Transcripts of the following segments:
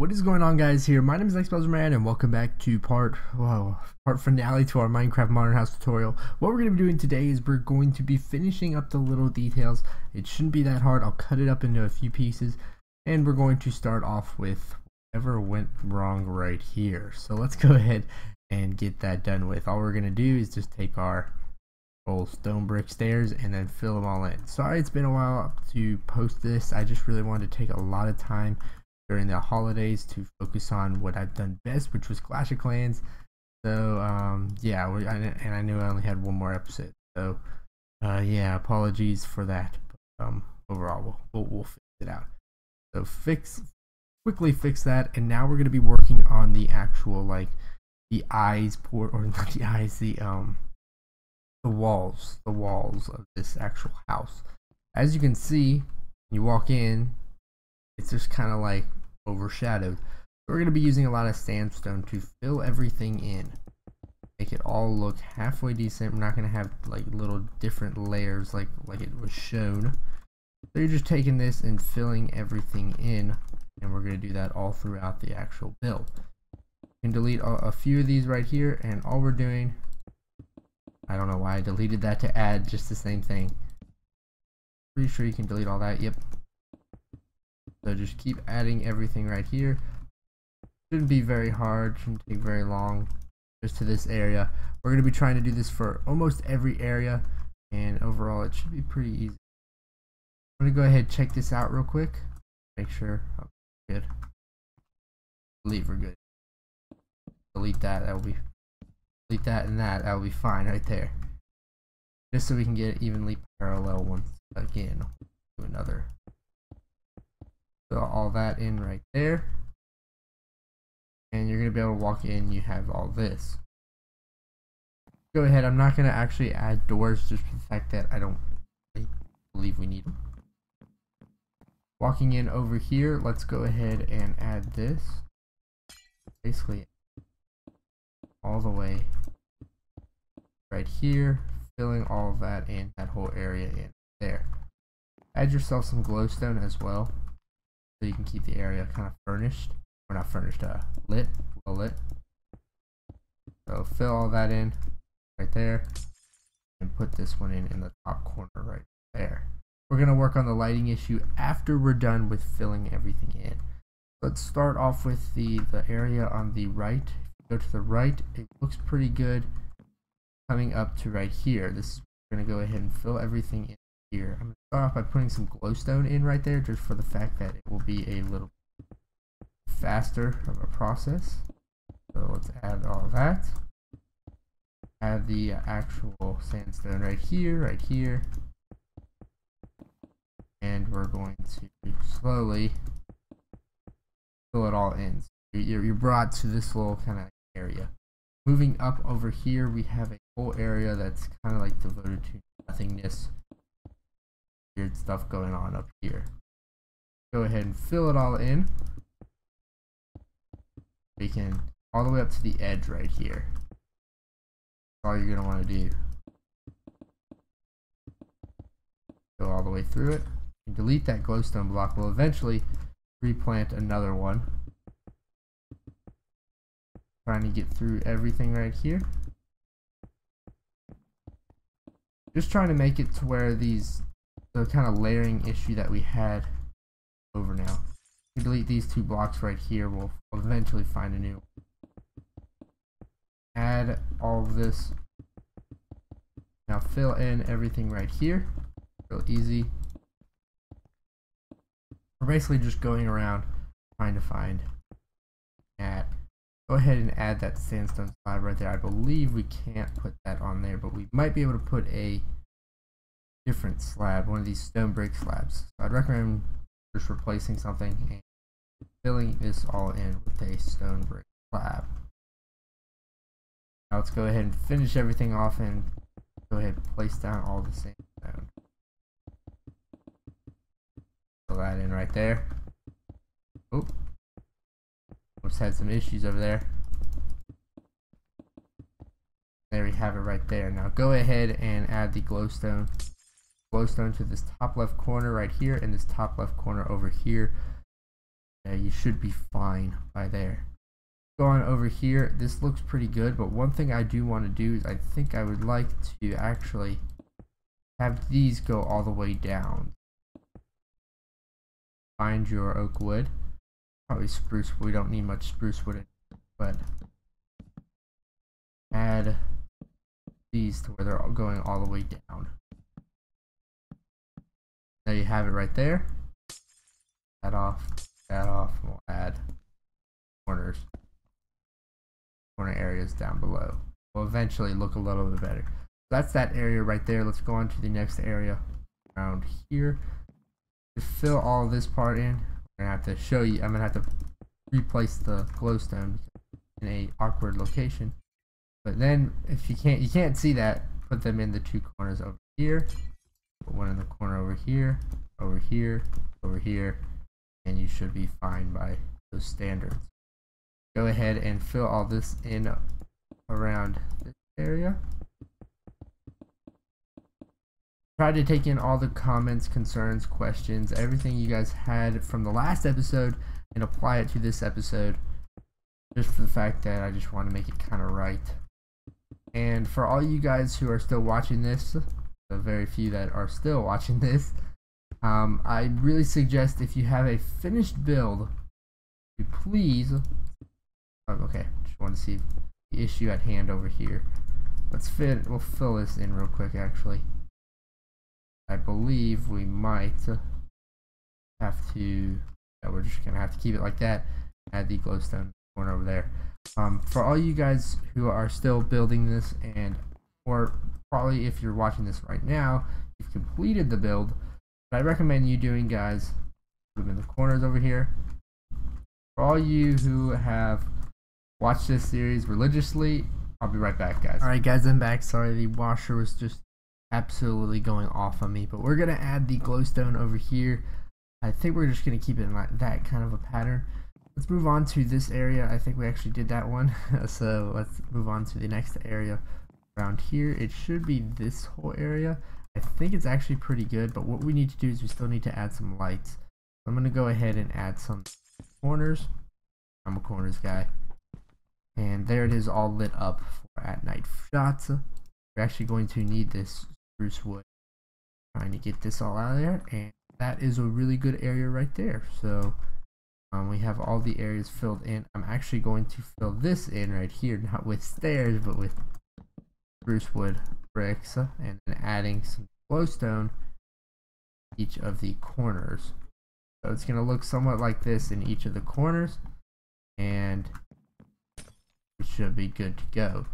What is going on, guys? Here, my name is xBuzzerman, and welcome back to part finale to our Minecraft Modern House tutorial. What we're going to be doing today is we're going to be finishing up the little details. It shouldn't be that hard. I'll cut it up into a few pieces, and we're going to start off with whatever went wrong right here. So let's go ahead and get that done with. All we're going to do is just take our old stone brick stairs and then fill them all in. Sorry it's been a while to post this. I just really wanted to take a lot of time during the holidays to focus on what I've done best, which was Clash of Clans. So yeah, and I knew I only had one more episode, so yeah, apologies for that. But, overall we'll fix it out. So quickly fix that, and now we're going to be working on the actual, like, the eyes port, or not the eyes, the walls of this actual house. As you can see, you walk in, it's just kind of like overshadowed. We're going to be using a lot of sandstone to fill everything in, make it all look halfway decent. We're not going to have like little different layers like it was shown. So you're just taking this and filling everything in, and we're going to do that all throughout the actual build. You can delete a few of these right here, and all we're doing, I don't know why I deleted that to add just the same thing. Pretty sure you can delete all that. Yep. So just keep adding everything right here. Shouldn't be very hard, shouldn't take very long. Just to this area. We're going to be trying to do this for almost every area, and overall it should be pretty easy. I'm going to go ahead and check this out real quick. Make sure I'm good. Delete, we're good. Delete that, that'll be, delete that and that'll be fine right there. Just so we can get evenly parallel once again to another. So all that in right there, and you're gonna be able to walk in. You have all this. Go ahead. I'm not gonna actually add doors just for the fact that I don't believe we need them. Walking in over here, let's go ahead and add this. Basically, all the way right here, filling all of that in, that whole area in there. Add yourself some glowstone as well, so you can keep the area kind of furnished, or not furnished, lit, well lit. So fill all that in right there, and put this one in the top corner right there. We're going to work on the lighting issue after we're done with filling everything in. Let's start off with the area on the right. If you go to the right, it looks pretty good coming up to right here. This is, we're going to go ahead and fill everything in here. I'm going to start off by putting some glowstone in right there, just for the fact that it will be a little faster of a process. So let's add all of that. Add the actual sandstone right here, and we're going to slowly fill it all in. So you're brought to this little kind of area. Moving up over here, we have a whole area that's kind of like devoted to nothingness. Weird stuff going on up here. Go ahead and fill it all in. We can all the way up to the edge right here. That's all you're gonna want to do. Go all the way through it. You can delete that glowstone block. We'll eventually replant another one. Trying to get through everything right here. Just trying to make it to where the kind of layering issue that we had over now. We delete these two blocks right here. We'll eventually find a new. Add all of this. Now fill in everything right here. Real easy. We're basically just going around trying to find. Go ahead and add that sandstone slab right there. I believe we can't put that on there, but we might be able to put a different slab, one of these stone brick slabs. So I'd recommend just replacing something and filling this all in with a stone brick slab. Now let's go ahead and finish everything off and go ahead and place down all the sandstone. Fill that in right there. Oh, almost had some issues over there. There we have it right there. Now go ahead and add the glowstone to this top left corner right here, and this top left corner over here. Yeah, you should be fine by there. Go on over here. This looks pretty good, but one thing I do want to do is I think I would like to actually have these go all the way down. Find your oak wood. Probably spruce. We don't need much spruce wood, but add these to where they're all going all the way down. There you have it right there. That off. We'll add corner areas down below. Will eventually look a little bit better. That's that area right there. Let's go on to the next area around here. To fill all this part in, I'm gonna have to show you. I'm gonna have to replace the glowstone in a awkward location. But then, if you can't see that, put them in the two corners over here. Put one in the corner over here, over here, over here, and you should be fine by those standards. Go ahead and fill all this in around this area. Try to take in all the comments, concerns, questions, everything you guys had from the last episode and apply it to this episode, just for the fact that I just want to make it kind of right. And for all you guys who are still watching this, the very few that are still watching this, I really suggest if you have a finished build, you please, okay, just want to see the issue at hand over here. We'll fill this in real quick actually. I believe we might have to, yeah, we're just gonna have to keep it like that. Add the glowstone corner over there. For all you guys who are still building this, and or probably if you're watching this right now, you've completed the build. What I recommend you doing, guys, put them in the corners over here. For all you who have watched this series religiously, I'll be right back, guys. Alright guys, I'm back. Sorry, the washer was just absolutely going off on me, but we're gonna add the glowstone over here. I think we're just gonna keep it in like that kind of a pattern. Let's move on to this area. I think we actually did that one. So let's move on to the next area around here. It should be this whole area. I think it's actually pretty good, but what we need to do is we still need to add some lights. I'm gonna go ahead and add some corners. I'm a corners guy. And there it is, all lit up for at night shots. We're actually going to need this spruce wood. Trying to get this all out of there, and that is a really good area right there. So we have all the areas filled in. I'm actually going to fill this in right here, not with stairs, but with spruce wood bricks, and then adding some glowstone each of the corners. So it's going to look somewhat like this in each of the corners, and it should be good to go.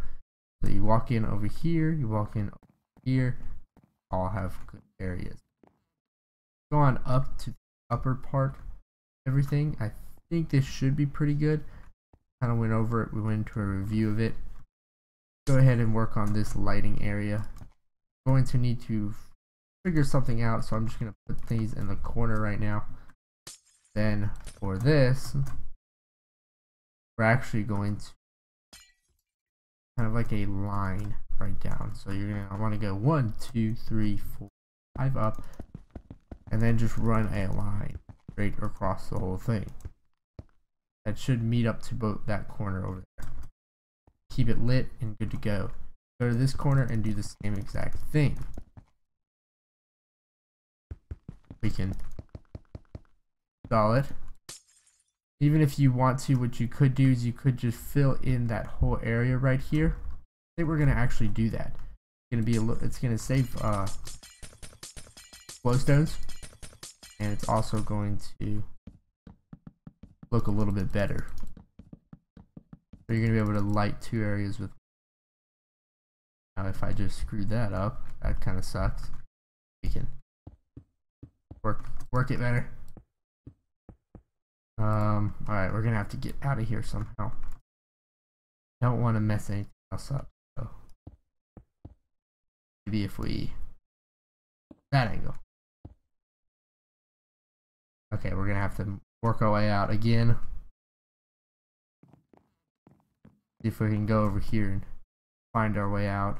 So you walk in over here, you walk in over here, all have good areas. Go on up to the upper part, everything. I think this should be pretty good. Kind of went over it, we went into a review of it. Go ahead and work on this lighting area. I'm going to need to figure something out, so I'm just going to put these in the corner right now. Then for this, we're actually going to kind of like a line right down. So you're going to want to go 1, 2, 3, 4, 5 up, and then just run a line straight across the whole thing. That should meet up to both that corner over there. Keep it lit and good to go. Go to this corner and do the same exact thing. We can install it. Even if you want to, what you could do is you could just fill in that whole area right here. I think we're gonna actually do that. It's gonna be it's gonna save glowstones, and it's also going to look a little bit better. So you're gonna be able to light two areas with. Now, if I just screw that up, that kind of sucks. We can work it better. Alright, we're gonna have to get out of here somehow. Don't want to mess anything else up, so maybe if we that angle. Okay, we're gonna have to work our way out again. See if we can go over here and find our way out.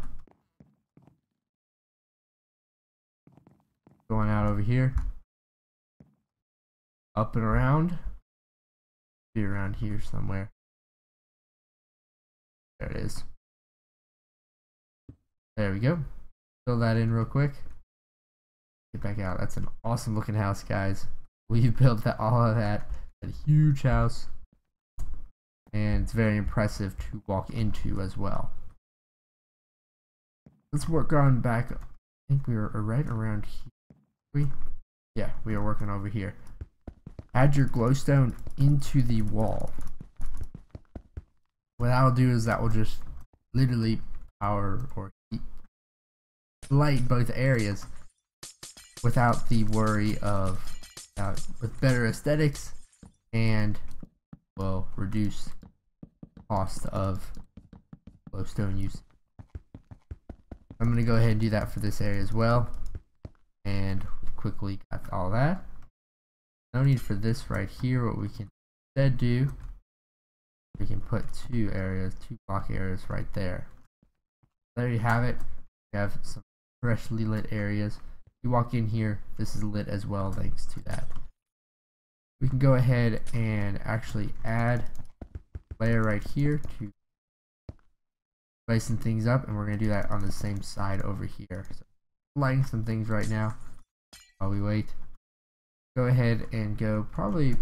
Going out over here. Up and around. be around here somewhere. There it is. There we go. Fill that in real quick. Get back out. That's an awesome looking house, guys. We built that, all of that. A huge house. And it's very impressive to walk into as well. Let's work on back. I think we were right around here. Yeah, we are working over here. Add your glowstone into the wall. What that'll do is that will just literally power or heat, light both areas without the worry of with better aesthetics, and will reduce cost of glowstone use. I'm going to go ahead and do that for this area as well, and we quickly got all that. No need for this right here. What we can instead do, we can put two block areas right there. There you have it. We have some freshly lit areas. You walk in here, this is lit as well thanks to that. We can go ahead and actually add a layer right here to spicing things up, and we're going to do that on the same side over here. So lighting some things right now while we wait. Go ahead and go probably,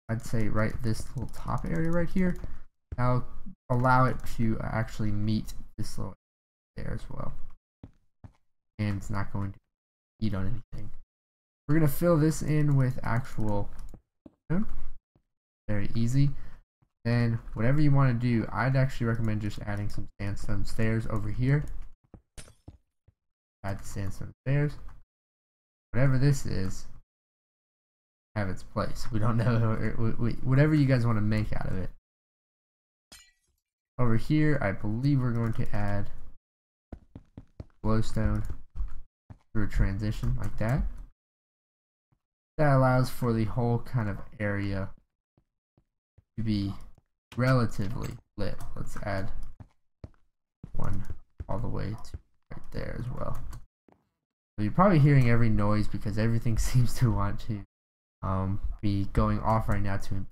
I'd say right this little top area right here. I'll allow it to actually meet this little area there as well, and it's not going to eat on anything. We're going to fill this in with actual stone. Very easy. Then whatever you want to do, I'd actually recommend just adding some sandstone stairs over here. Add the sandstone stairs. Whatever this is, have its place. We don't know, whatever you guys want to make out of it. Over here, I believe we're going to add glowstone through a transition like that. That allows for the whole kind of area to be relatively lit. Let's add one all the way to right there as well. So you're probably hearing every noise because everything seems to want to be going off right now to impede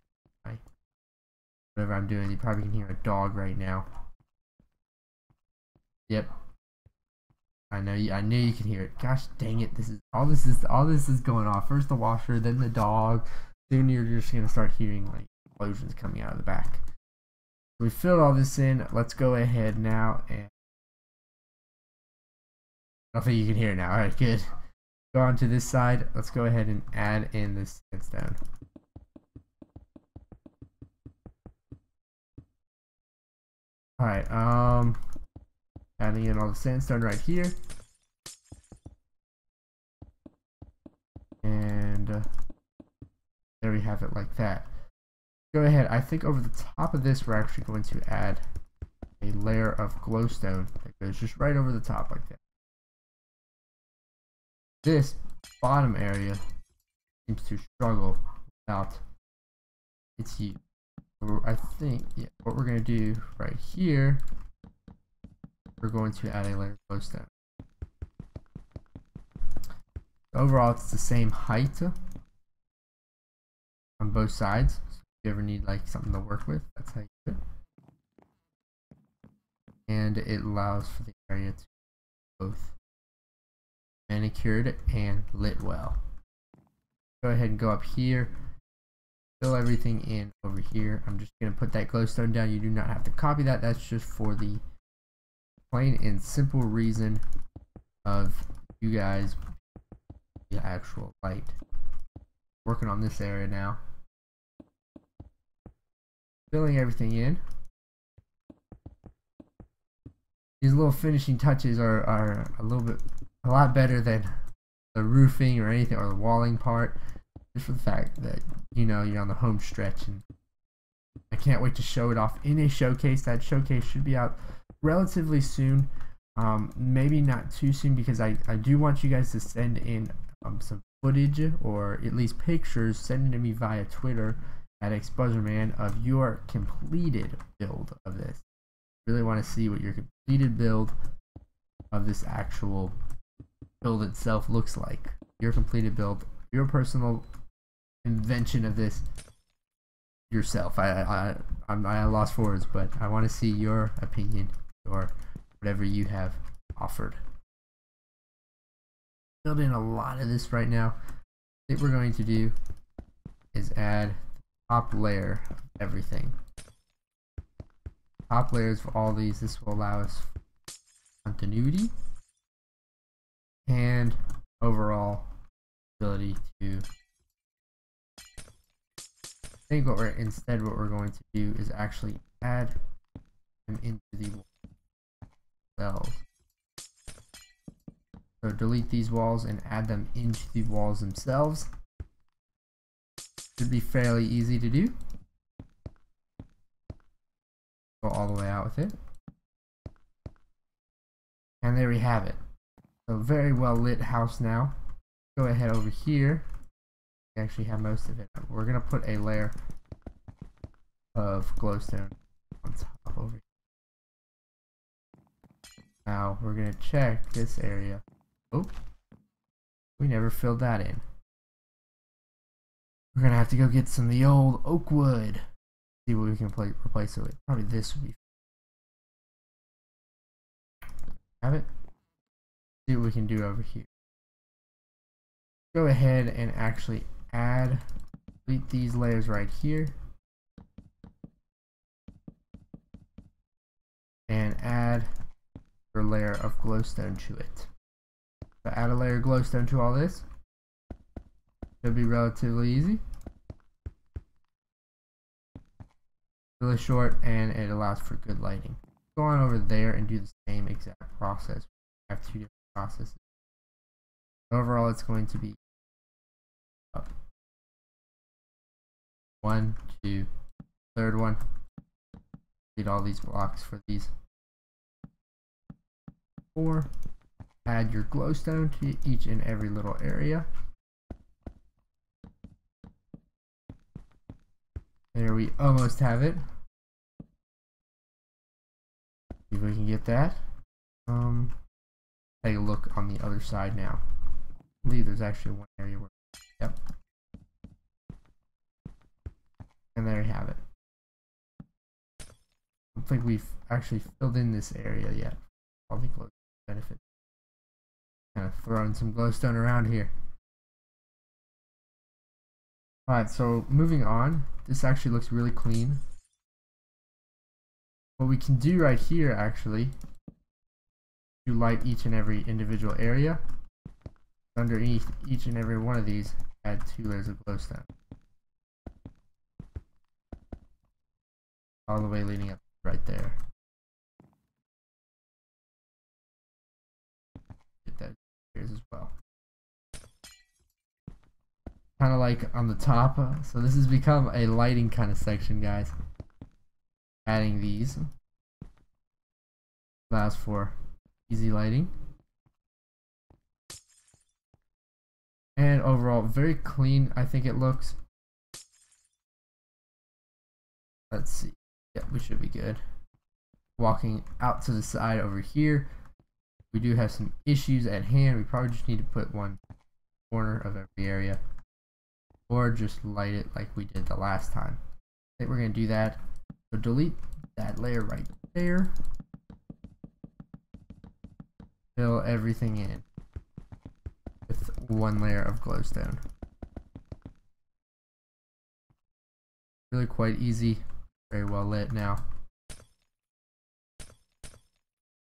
whatever I'm doing. You probably can hear a dog right now. Yep, I knew you can hear it. Gosh dang it! All this is going off. First the washer, then the dog. Soon you're just gonna start hearing like explosions coming out of the back. We filled all this in. Let's go ahead now and I don't think you can hear it now. All right, good. Go on to this side. Let's go ahead and add in this sandstone. All right, adding in all the sandstone right here, and there we have it like that. Go ahead. I think over the top of this, we're actually going to add a layer of glowstone that goes just right over the top like that. This bottom area seems to struggle without its use. So I think what we're going to do right here, we're going to add a layer of glowstone. Overall, it's the same height on both sides. So if you ever need like something to work with, that's how you do it. And it allows for the area to be both manicured and lit well. Go ahead and go up here, fill everything in over here. I'm just going to put that glowstone down. You do not have to copy that. That's just for the plain and simple reason of you guys the actual light. Working on this area now, filling everything in. These little finishing touches are a lot better than the roofing or anything, or the walling part, just for the fact that you know you're on the home stretch, and I can't wait to show it off in a showcase. That showcase should be out relatively soon, maybe not too soon, because I do want you guys to send in some footage or at least pictures. Send it to me via Twitter at xBuzzerman of your completed build of this. Really want to see what your completed build of this actual build itself looks like. Your completed build, your personal invention of this. yourself. I lost for words, but I want to see your opinion or whatever you have offered. Building a lot of this right now. What we're going to do is add the top layer of everything. Top layers for all these. This will allow us continuity and overall ability to. I think what we're going to do is actually add them into the cells. So delete these walls and add them into the walls themselves. Should be fairly easy to do. Go all the way out with it. And there we have it. So very well lit house now. Go ahead over here. We actually have most of it. We're gonna put a layer of glowstone on top over here. Now we're gonna check this area. Oh, we never filled that in. We're gonna have to go get some of the old oak wood. See what we can replace it with. Probably this would be. Have it. See what we can do over here. Go ahead and actually delete these layers right here. And add your layer of glowstone to it. So add a layer of glowstone to all this. It'll be relatively easy. Really short, and it allows for good lighting. Go on over there and do the same exact process. We have two different processes. Overall, it's going to be up. 1, 2, third one. Need all these blocks for these. 4. Add your glowstone to each and every little area. There, we almost have it. See if we can get that. Take a look on the other side now. I believe there's actually one area where. Yep. And there you have it. I don't think we've actually filled in this area yet. All the glowstone benefits. Kind of throwing some glowstone around here. Alright, so moving on. This actually looks really clean. What we can do right here actually, to light each and every individual area, underneath each and every one of these, add 2 layers of glowstone. All the way leading up right there. Get that here as well. Kind of like on the top, so this has become a lighting kind of section, guys. Adding these allows for easy lighting, and overall very clean. I think it looks. Let's see. Yeah, we should be good. Walking out to the side over here, we do have some issues at hand. We probably just need to put one corner of every area, or just light it like we did the last time. I think we're gonna do that. So delete that layer right there. Fill everything in with 1 layer of glowstone. Really quite easy. Very well lit now.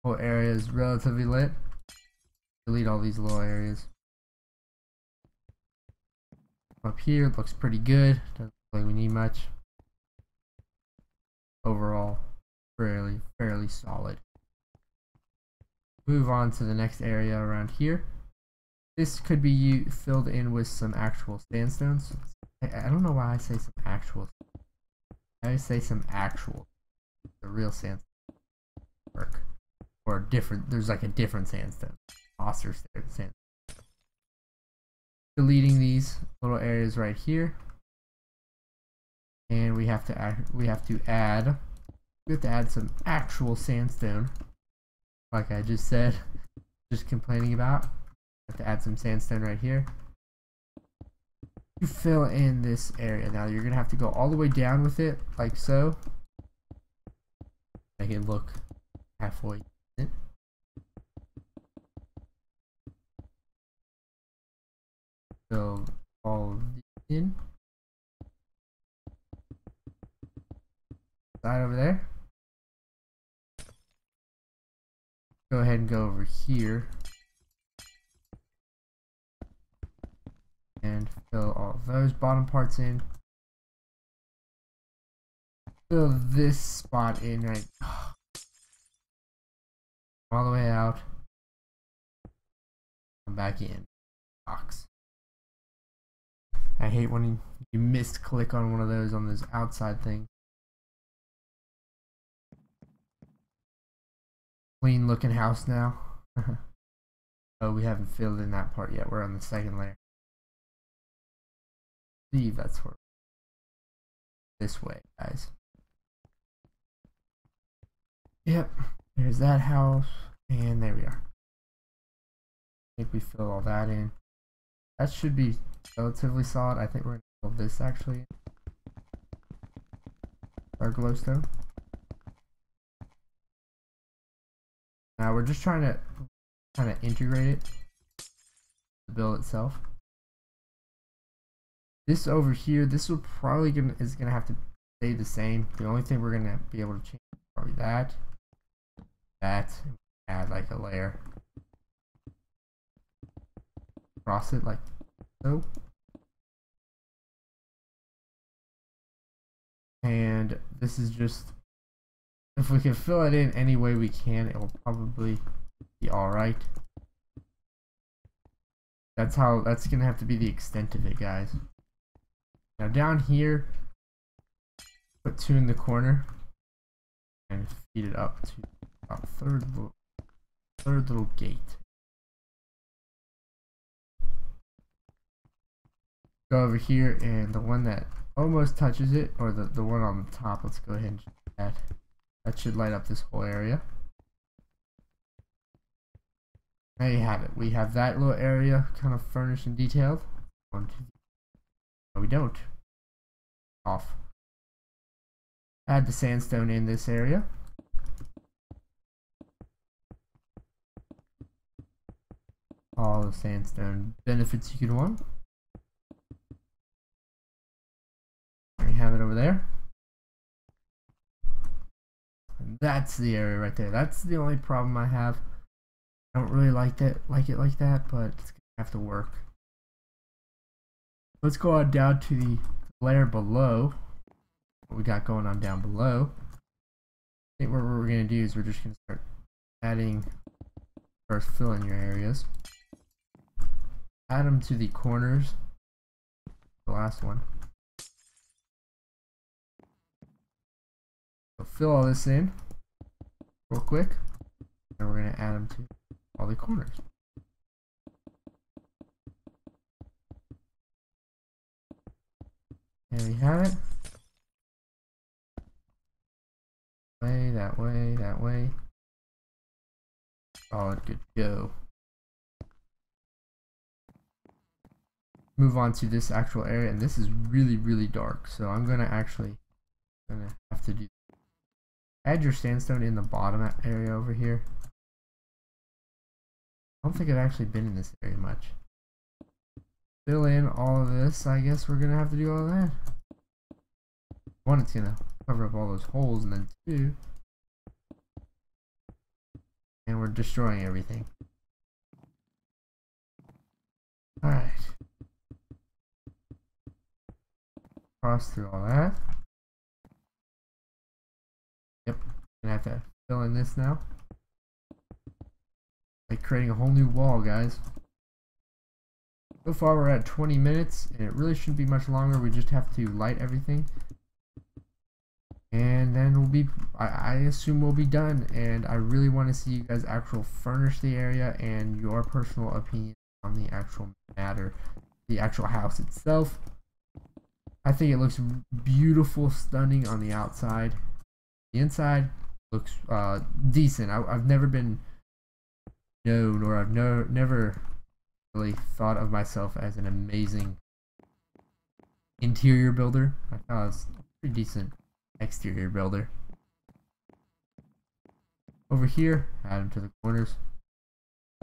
Whole area is relatively lit. Delete all these little areas. Up here looks pretty good. Doesn't look like we need much. Overall, fairly solid. Move on to the next area around here. This could be filled in with some actual sandstones. I don't know why I say some actual. I say some actual. The real sandstone work, or different. There's like a different sandstone. Foster sandstone. Deleting these little areas right here. And we have to add some actual sandstone, like I just said, just complaining about. Have to add some sandstone right here. to fill in this area. Now you're gonna have to go all the way down with it, like so. Make it look halfway in. Fill all of these in. Side over there. Go ahead and go over here and fill all those bottom parts in. Fill this spot in right all the way out. Come back in. Box. I hate when you misclick on one of those on this outside thing. Clean looking house now. Oh, we haven't filled in that part yet. We're on the second layer. I believe that's where. This way, guys. Yep, there's that house, and there we are. I think we fill all that in. That should be relatively solid. I think we're gonna fill this actually. Our glowstone. Now we're just trying to kind of integrate it, the build itself. This over here, this will probably is gonna have to stay the same. The only thing we're gonna be able to change is probably that, and add like a layer across it like so. And this is just, if we can fill it in any way we can, it will probably be alright. That's gonna have to be the extent of it, guys. Now down here, put 2 in the corner and feed it up to about third little gate. Go over here, and the one that almost touches it, or the one on the top, let's go ahead and do that. That should light up this whole area. There you have it. We have that little area kind of furnished and detailed. No, we don't. Off. Add the sandstone in this area. All the sandstone benefits you could want. There you have it over there. And that's the area right there. That's the only problem I have. I don't really like it like that, but it's gonna have to work. Let's go on down to the layer below. What we got going on down below. I think what we're gonna do is we're just gonna start adding, first fill in your areas. Add them to the corners. The last one. So fill all this in real quick, and we're gonna add them to all the corners. There we have it. That way, that way. Solid, good to go. Move on to this actual area, and this is really dark, so I'm gonna have to do. Add your sandstone in the bottom area over here. I don't think I've actually been in this area much. Fill in all of this. I guess we're gonna have to do all that. One, it's gonna cover up all those holes, and then 2, and we're destroying everything. Alright. Cross through all that. Yep. Gonna have to fill in this now. Like creating a whole new wall, guys. So far we're at 20 minutes, and it really shouldn't be much longer. We just have to light everything, and then we'll be, I assume we'll be done. And I really want to see you guys actually furnish the area and your personal opinion on the actual matter, the actual house itself. I think it looks beautiful, stunning on the outside. The inside looks decent. I've never been known, or I've never really thought of myself as an amazing interior builder. I thought it was a pretty decent exterior builder. Over here, add them to the corners.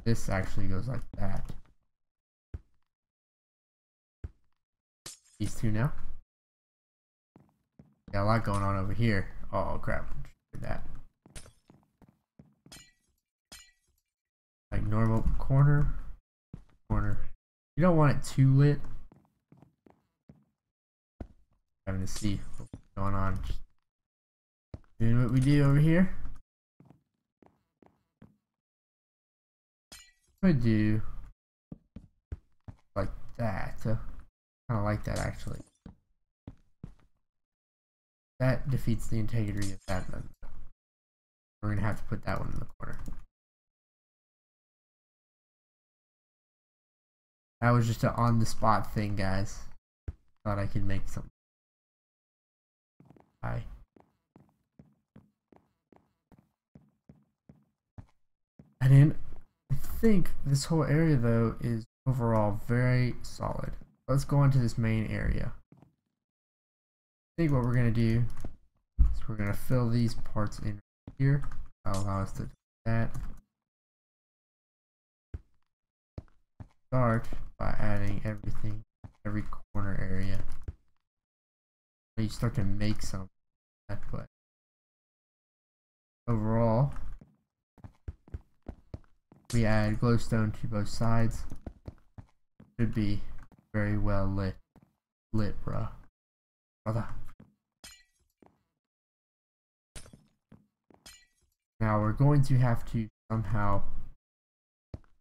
This actually goes like that. These two now. Got a lot going on over here. Oh crap, did that. Like normal corner. You don't want it too lit. Having to see what's going on. Just doing what we do over here. I do like that. Kind of like that actually. That defeats the integrity of that. We're gonna have to put that one in the corner. That was just an on-the-spot thing, guys. Thought I could make something. I think this whole area though is overall very solid. Let's go into this main area. I think what we're gonna do is we're gonna fill these parts in here. That'll allow us to do that. Start by adding everything, every corner area. So you start to make something, but overall, we add glowstone to both sides. Should be very well lit, bruh. Brother. Now we're going to have to somehow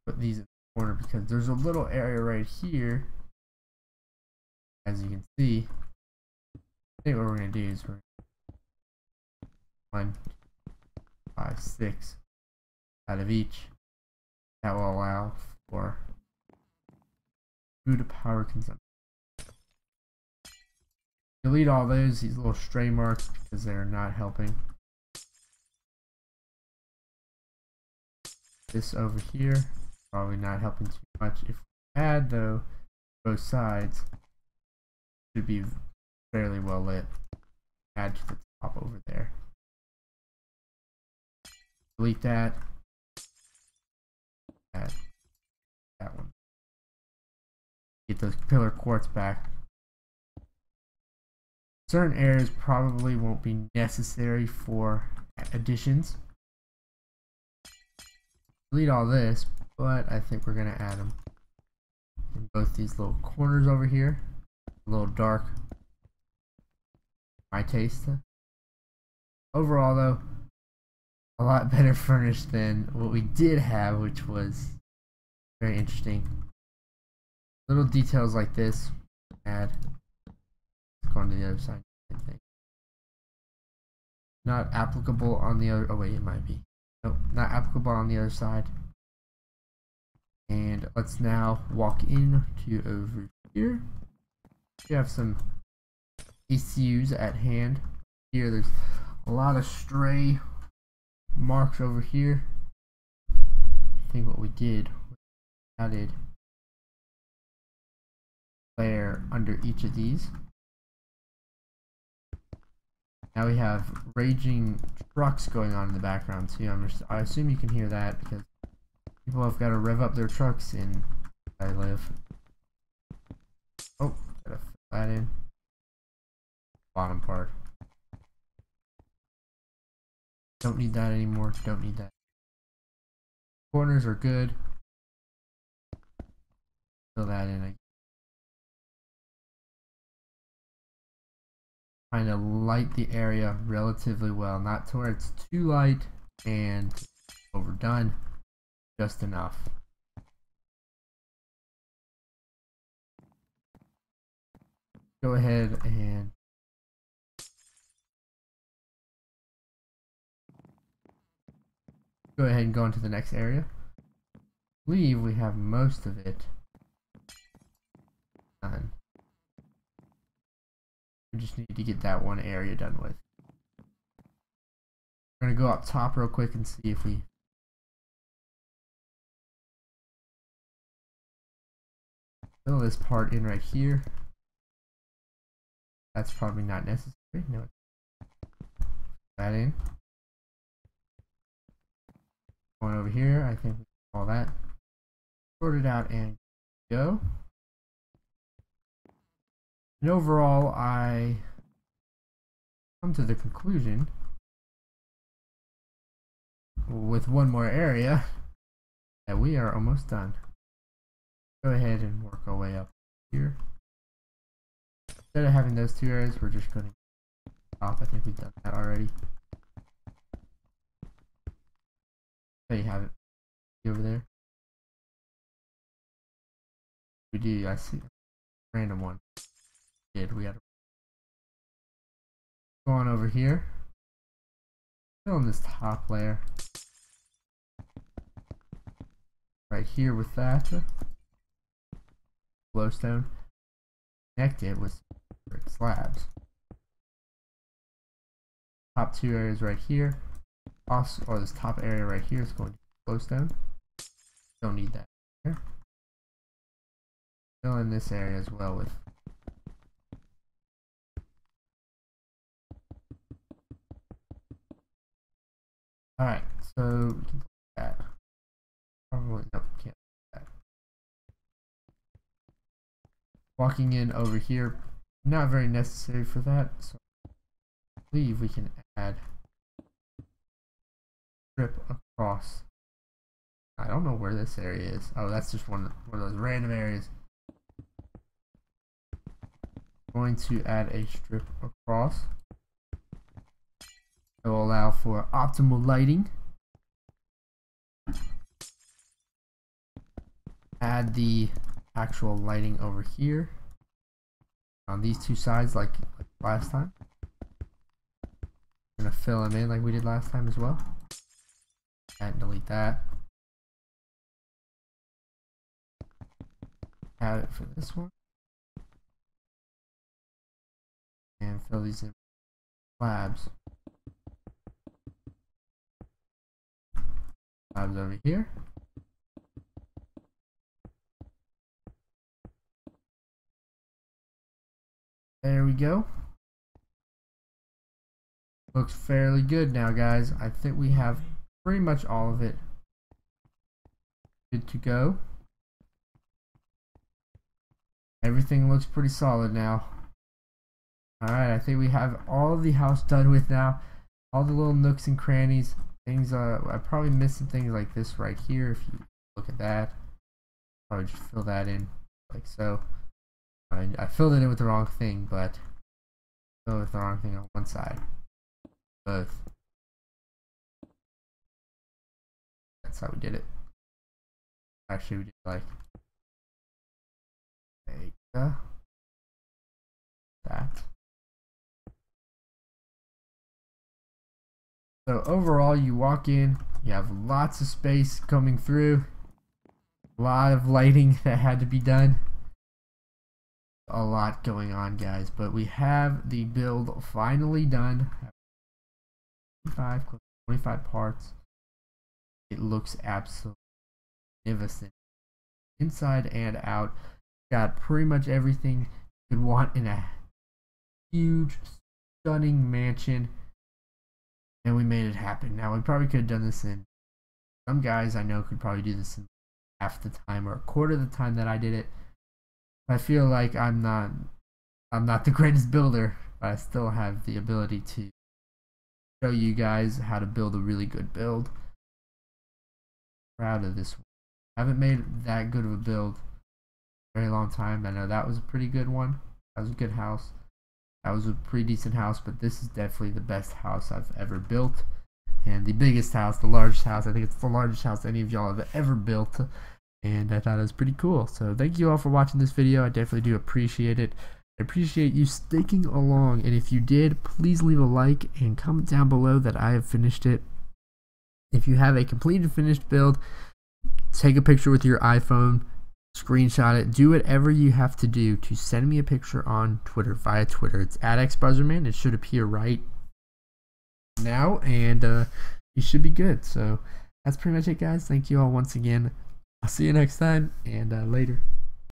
put these in the corner because there's a little area right here. As you can see, I think what we're gonna do is we're 1, 5, 6 out of each. That will allow for food power consumption. Delete all these little stray marks because they're not helping. This over here, probably not helping too much. If we add though, both sides should be fairly well lit. Add to the top over there. Delete that. Add that one. Get those pillar quartz back. Certain areas probably won't be necessary for additions. Delete all this, but I think we're gonna add them in both these little corners over here. A little dark, my taste. Overall though, a lot better furnished than what we did have, which was very interesting. Little details like this, add. Let's go on to the other side. Same thing. Not applicable on the other. Oh wait, it might be. Nope, not applicable on the other side. And let's now walk in to over here. We have some ECUs at hand. Here, there's a lot of stray marks over here. I think what we did was added layer under each of these. Now we have raging trucks going on in the background too. I assume you can hear that because people have got to rev up their trucks in where I live. Oh, gotta fill that in. Bottom part. Don't need that anymore. Don't need that. Corners are good. Fill that in. Trying to light the area relatively well, not to where it's too light and overdone, just enough. Go ahead and go into the next area. I believe we have most of it done. We just need to get that one area done with. We're gonna go up top real quick and see if we fill this part in right here. That's probably not necessary. No, put that in. Going over here, I think we can all that sorted out and go. And overall, I come to the conclusion with one more area that we are almost done. Go ahead and work our way up here. Instead of having those two areas, we're just going to stop. I think we've done that already. There you have it. See over there. We do. I see. Random one. We got to go on over here. Fill in this top layer. Right here with that glowstone. Connect it with slabs. Top two areas right here. Also, or this top area right here is going to be glowstone. Don't need that here. Fill in this area as well with alright, so we can do that. Probably no, can't do that. Walking in over here, not very necessary for that, so I believe we can add strip across. I don't know where this area is. Oh, that's just one of those random areas. Going to add a strip across. It will allow for optimal lighting. Add the actual lighting over here on these two sides like last time. I'm gonna fill them in like we did last time as well. And delete that. Add it for this one. And fill these in slabs. Slabs over here. There we go. Looks fairly good now, guys. I think we have pretty much all of it good to go. Everything looks pretty solid now. Alright, I think we have all of the house done with now. All the little nooks and crannies. Things, I probably missed some things like this right here. If you look at that, probably just fill that in like so. I filled it in with the wrong thing, but filled with the wrong thing on one side. Both. That's how we did it. Actually, we did like that. So overall, you walk in, you have lots of space coming through, a lot of lighting that had to be done, a lot going on, guys. But we have the build finally done. 25 parts. It looks absolutely magnificent inside and out. Got pretty much everything you could want in a huge, stunning mansion. And we made it happen. Now, we probably could have done this in, some guys I know could probably do this in half the time or a quarter of the time that I did it. I feel like I'm not the greatest builder, but I still have the ability to show you guys how to build a really good build. Proud of this one. I haven't made that good of a build in a very long time. I know that was a pretty good one. That was a good house. That was a pretty decent house, but this is definitely the best house I've ever built. And the biggest house, the largest house. I think it's the largest house any of y'all have ever built. And I thought it was pretty cool. So thank you all for watching this video. I definitely do appreciate it. I appreciate you sticking along. And if you did, please leave a like and comment down below that I have finished it. If you have a completed finished build, take a picture with your iPhone. Screenshot it, do whatever you have to do to send me a picture on Twitter, via Twitter. It's at xBuzzerman. It should appear right now, and you should be good. So that's pretty much it, guys. Thank you all once again. I'll see you next time, and later.